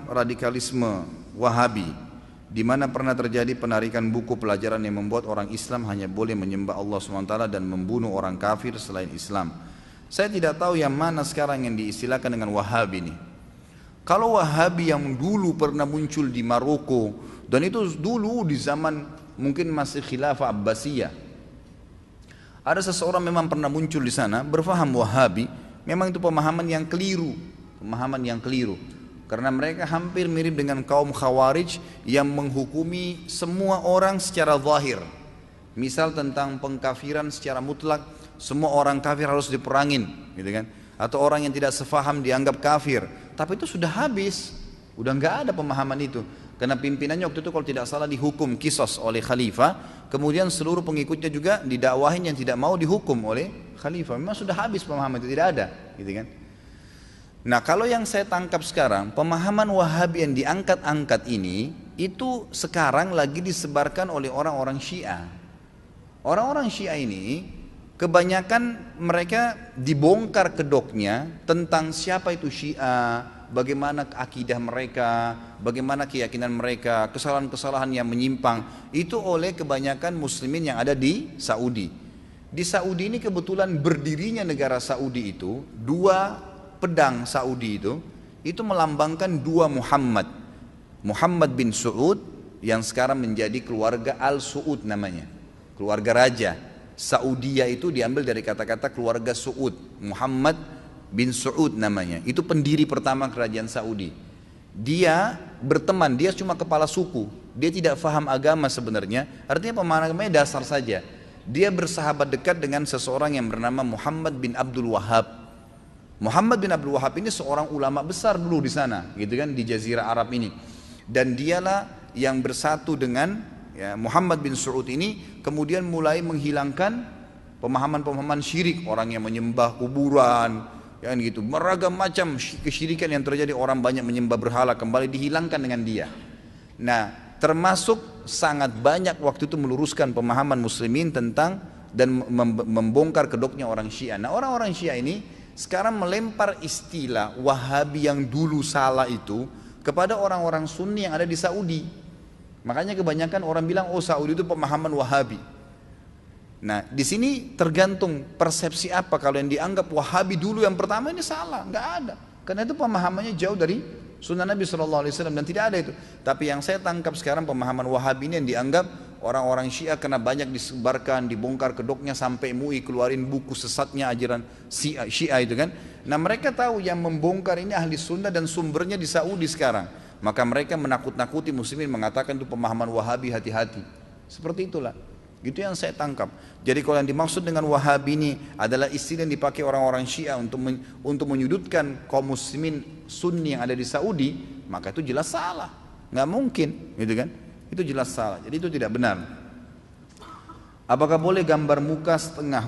radikalisme Wahabi, di mana pernah terjadi penarikan buku pelajaran yang membuat orang Islam hanya boleh menyembah Allah SWT dan membunuh orang kafir selain Islam. Saya tidak tahu yang mana sekarang yang diistilahkan dengan Wahabi ini. Kalau Wahabi yang dulu pernah muncul di Maroko, dan itu dulu di zaman mungkin masih Khilafah Abbasiyah, ada seseorang memang pernah muncul di sana berfaham Wahabi, memang itu pemahaman yang keliru, karena mereka hampir mirip dengan kaum Khawarij yang menghukumi semua orang secara zahir. Misal tentang pengkafiran secara mutlak, semua orang kafir harus diperangin, gitu kan? Atau orang yang tidak sefaham dianggap kafir. Tapi itu sudah habis, udah nggak ada pemahaman itu. Karena pimpinannya waktu itu kalau tidak salah dihukum kisos oleh khalifah, kemudian seluruh pengikutnya juga didakwahin yang tidak mau dihukum oleh khalifah. Memang sudah habis pemahaman itu, tidak ada, gitu kan? Nah, kalau yang saya tangkap sekarang, pemahaman Wahabi yang diangkat-angkat ini, itu sekarang lagi disebarkan oleh orang-orang Syiah. Orang-orang Syiah ini, kebanyakan mereka dibongkar kedoknya tentang siapa itu Syiah, bagaimana akidah mereka, bagaimana keyakinan mereka, kesalahan-kesalahan yang menyimpang, itu oleh kebanyakan muslimin yang ada di Saudi. Di Saudi ini kebetulan berdirinya negara Saudi itu, dua pedang Saudi itu melambangkan dua Muhammad. Muhammad bin Saud yang sekarang menjadi keluarga Al Saud namanya, keluarga raja. Saudiyah itu diambil dari kata-kata keluarga Saud. Muhammad bin Saud namanya, itu pendiri pertama kerajaan Saudi. Dia berteman, dia cuma kepala suku, dia tidak faham agama sebenarnya, artinya pemahamannya dasar saja. Dia bersahabat dekat dengan seseorang yang bernama Muhammad bin Abdul Wahhab. Muhammad bin Abdul Wahhab ini seorang ulama besar dulu di sana, gitu kan, di Jazirah Arab ini. Dan dialah yang bersatu dengan Muhammad bin Saud ini, kemudian mulai menghilangkan pemahaman-pemahaman syirik, orang yang menyembah kuburan, ya gitu, beragam macam kesyirikan yang terjadi, orang banyak menyembah berhala, kembali dihilangkan dengan dia. Nah, termasuk sangat banyak waktu itu meluruskan pemahaman muslimin tentang dan membongkar kedoknya orang Syiah. Nah, orang-orang Syiah ini sekarang melempar istilah Wahabi yang dulu salah itu kepada orang-orang Sunni yang ada di Saudi. Makanya kebanyakan orang bilang, oh Saudi itu pemahaman Wahabi. Nah, di sini tergantung persepsi apa. Kalau yang dianggap Wahabi dulu yang pertama ini salah, nggak ada. Karena itu pemahamannya jauh dari Sunnah Nabi SAW dan tidak ada itu. Tapi yang saya tangkap sekarang pemahaman Wahabi ini yang dianggap orang-orang Syiah karena banyak disebarkan, dibongkar kedoknya sampai MUI keluarin buku sesatnya ajaran Syiah itu kan. Nah, mereka tahu yang membongkar ini ahli sunnah dan sumbernya di Saudi sekarang. Maka mereka menakut-nakuti muslimin, mengatakan itu pemahaman Wahabi, hati-hati. Seperti itulah. Gitu yang saya tangkap. Jadi kalau yang dimaksud dengan Wahabi ini adalah istilah yang dipakai orang-orang Syiah untuk menyudutkan kaum muslimin Sunni yang ada di Saudi, maka itu jelas salah. Nggak mungkin, gitu kan? Itu jelas salah. Jadi itu tidak benar. Apakah boleh gambar muka setengah